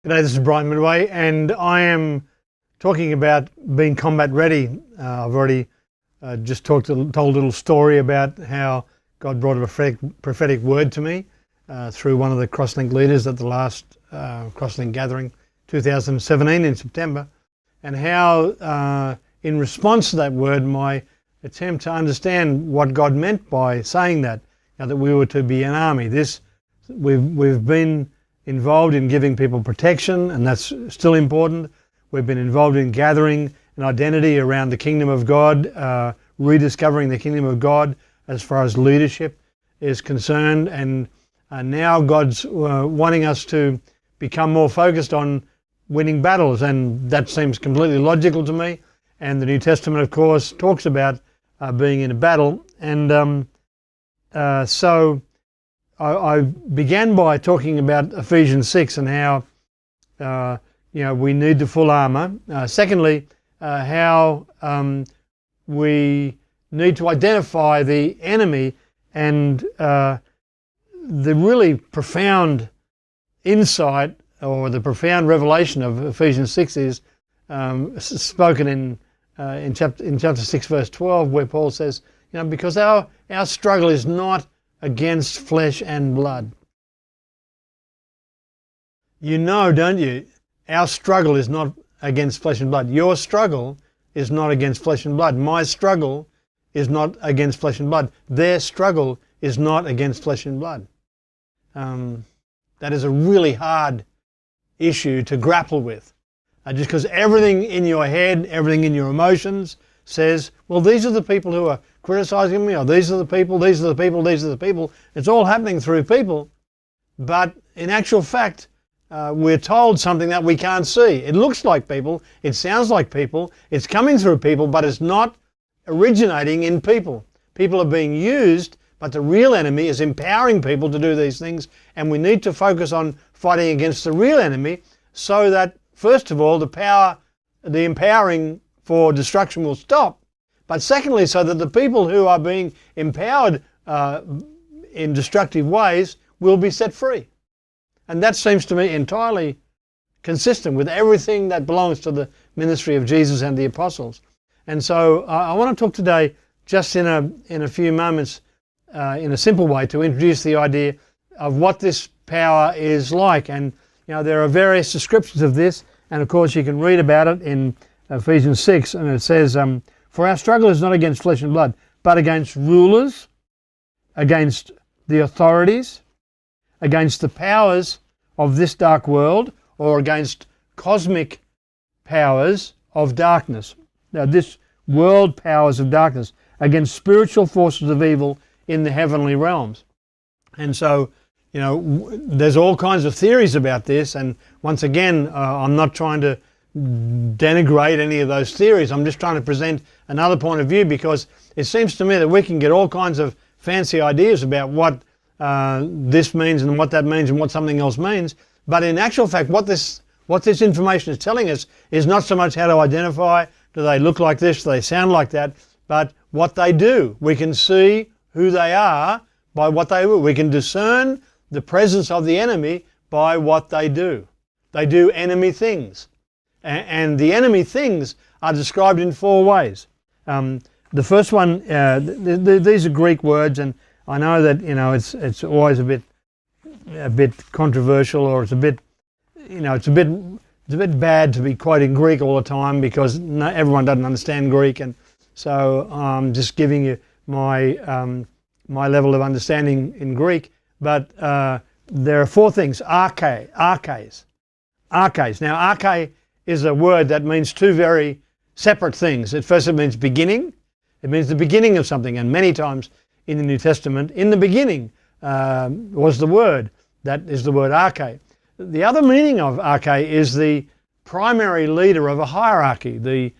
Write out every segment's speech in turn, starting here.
G'day, this is Brian Medway, and I am talking about being combat ready. I've already just told a little story about how God brought a prophetic word to me through one of the Crosslink leaders at the last Crosslink gathering 2017 in September, and how in response to that word, my attempt to understand what God meant by saying that we were to be an army. We've been involved in giving people protection, and that's still important. We've been involved in gathering an identity around the kingdom of God, rediscovering the kingdom of God as far as leadership is concerned, and now God's wanting us to become more focused on winning battles, and that seems completely logical to me. And the New Testament, of course, talks about being in a battle, and so I began by talking about Ephesians 6 and how we need the full armour. Secondly, how we need to identify the enemy, and the really profound insight or the profound revelation of Ephesians 6 is spoken in chapter 6 verse 12, where Paul says, because our struggle is not against flesh and blood. You know, don't you? Our struggle is not against flesh and blood. Your struggle is not against flesh and blood. My struggle is not against flesh and blood. Their struggle is not against flesh and blood. That is a really hard issue to grapple with. Just because everything in your head, everything in your emotions says, well, these are the people who are criticizing me, or these are the people, these are the people, these are the people. It's all happening through people. But in actual fact, we're told something that we can't see. It looks like people, it sounds like people, it's coming through people, but it's not originating in people. People are being used, but the real enemy is empowering people to do these things, and we need to focus on fighting against the real enemy so that, first of all, the empowering for destruction will stop, but secondly, so that the people who are being empowered in destructive ways will be set free. And that seems to me entirely consistent with everything that belongs to the ministry of Jesus and the apostles. And so I want to talk today, just in a few moments, in a simple way, to introduce the idea of what this power is like. And there are various descriptions of this, and of course you can read about it in Ephesians 6, and it says, for our struggle is not against flesh and blood, but against rulers, against the authorities, against the powers of this dark world, or against cosmic powers of darkness. Now, this world powers of darkness, against spiritual forces of evil in the heavenly realms. And so, there's all kinds of theories about this, and once again, I'm not trying to denigrate any of those theories. I'm just trying to present another point of view, because it seems to me that we can get all kinds of fancy ideas about what this means and what that means and what something else means, but in actual fact what this information is telling us is not so much how to identify, do they look like this, do they sound like that, but what they do. We can see who they are by what they do. We can discern the presence of the enemy by what they do. They do enemy things. And the enemy things are described in four ways. The first one, these are Greek words, and I know that it's always a bit controversial, or it's a bit bad to be quoting Greek all the time, because everyone doesn't understand Greek, and so I'm just giving you my level of understanding in Greek. But there are four things: arche. Now, arche is a word that means two very separate things. At first, it means beginning. It means the beginning of something, and many times in the New Testament, in the beginning was the word. That is the word arche. The other meaning of arche is the primary leader of a hierarchy, the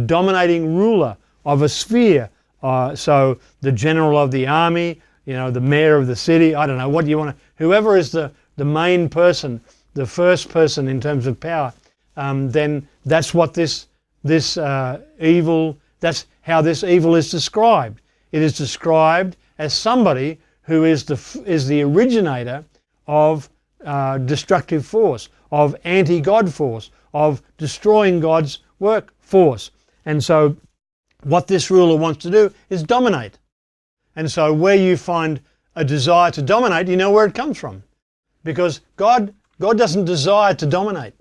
dominating ruler of a sphere. So the general of the army, the mayor of the city, I don't know what you want to, whoever is the main person, the first person in terms of power, then that's what this evil, that's how this evil is described. It is described as somebody who is the originator of destructive force, of anti-God force, of destroying God's work force. And so what this ruler wants to do is dominate. And so where you find a desire to dominate, you know where it comes from. Because God doesn't desire to dominate.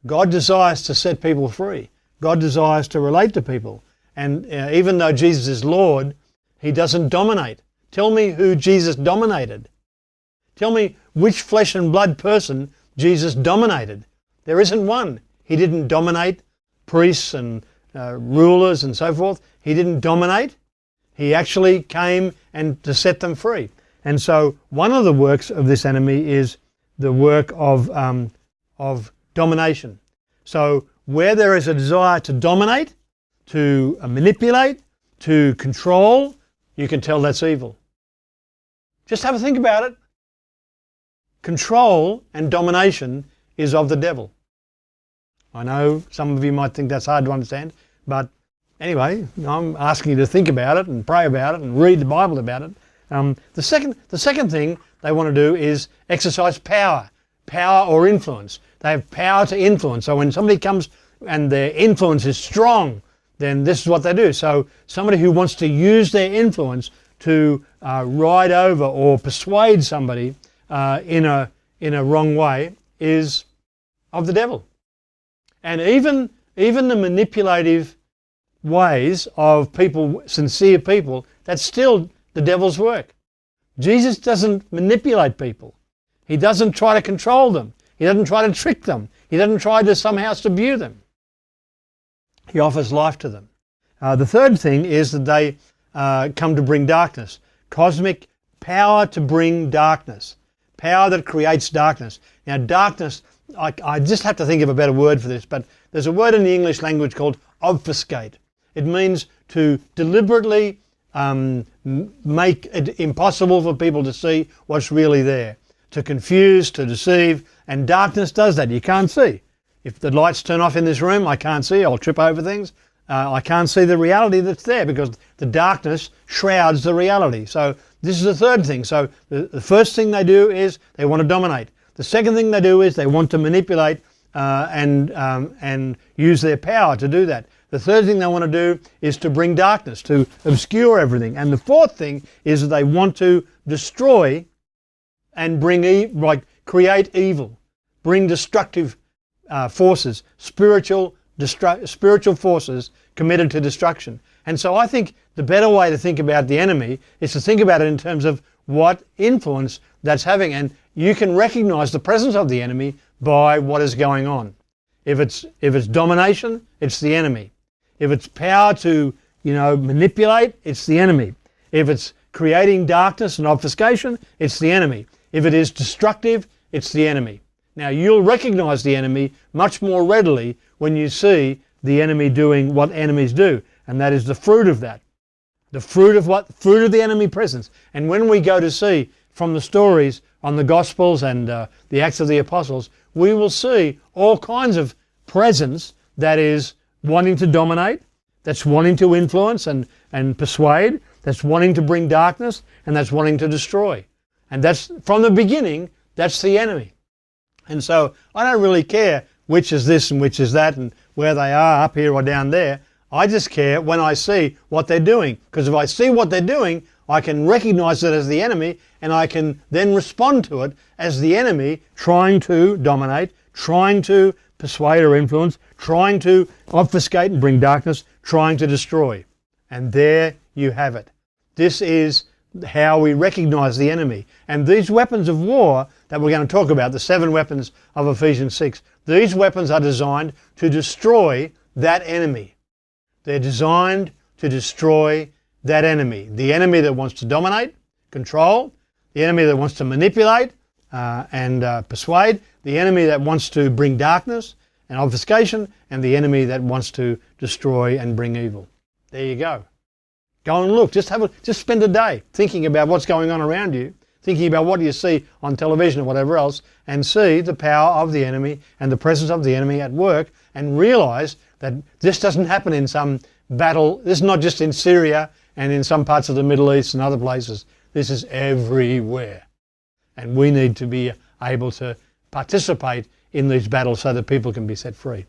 God desires to set people free. God desires to relate to people. And even though Jesus is Lord, he doesn't dominate. Tell me who Jesus dominated. Tell me which flesh and blood person Jesus dominated. There isn't one. He didn't dominate priests and rulers and so forth. He didn't dominate. He actually came and to set them free. And so one of the works of this enemy is the work of domination. So where there is a desire to dominate, to manipulate, to control, you can tell that's evil. Just have a think about it. Control and domination is of the devil. I know some of you might think that's hard to understand, but anyway, I'm asking you to think about it and pray about it and read the Bible about it. The second thing they want to do is exercise power or influence. They have power to influence. So when somebody comes and their influence is strong, then this is what they do. So somebody who wants to use their influence to ride over or persuade somebody in a wrong way is of the devil. And even the manipulative ways of people, sincere people, that's still the devil's work. Jesus doesn't manipulate people. He doesn't try to control them. He doesn't try to trick them. He doesn't try to somehow subdue them. He offers life to them. The third thing is that they come to bring darkness. Cosmic power to bring darkness. Power that creates darkness. Now darkness, I just have to think of a better word for this, but there's a word in the English language called obfuscate. It means to deliberately make it impossible for people to see what's really there. To confuse, to deceive, and darkness does that. You can't see. If the lights turn off in this room, I can't see. I'll trip over things. I can't see the reality that's there because the darkness shrouds the reality. So this is the third thing. So the first thing they do is they want to dominate. The second thing they do is they want to manipulate and use their power to do that. The third thing they want to do is to bring darkness, to obscure everything. And the fourth thing is that they want to destroy and create evil, bring destructive forces, spiritual forces committed to destruction. And so I think the better way to think about the enemy is to think about it in terms of what influence that's having. And you can recognize the presence of the enemy by what is going on. If it's domination, it's the enemy. If it's power to, manipulate, it's the enemy. If it's creating darkness and obfuscation, it's the enemy. If it is destructive, it's the enemy. Now you'll recognize the enemy much more readily when you see the enemy doing what enemies do, and that is the fruit of that. The fruit of the enemy presence. And when we go to see from the stories on the Gospels and the Acts of the Apostles, we will see all kinds of presence that is wanting to dominate, that's wanting to influence and persuade, that's wanting to bring darkness, and that's wanting to destroy. And that's, from the beginning, that's the enemy. And so I don't really care which is this and which is that and where they are, up here or down there. I just care when I see what they're doing. Because if I see what they're doing, I can recognize it as the enemy, and I can then respond to it as the enemy trying to dominate, trying to persuade or influence, trying to obfuscate and bring darkness, trying to destroy. And there you have it. This is how we recognize the enemy. And these weapons of war that we're going to talk about, the 7 weapons of Ephesians 6, these weapons are designed to destroy that enemy. They're designed to destroy that enemy. The enemy that wants to dominate, control, the enemy that wants to manipulate and persuade, the enemy that wants to bring darkness and obfuscation, and the enemy that wants to destroy and bring evil. There you go. Go and look. Just spend a day thinking about what's going on around you, thinking about what you see on television or whatever else, and see the power of the enemy and the presence of the enemy at work, and realize that this doesn't happen in some battle. This is not just in Syria and in some parts of the Middle East and other places. This is everywhere. And we need to be able to participate in these battles so that people can be set free.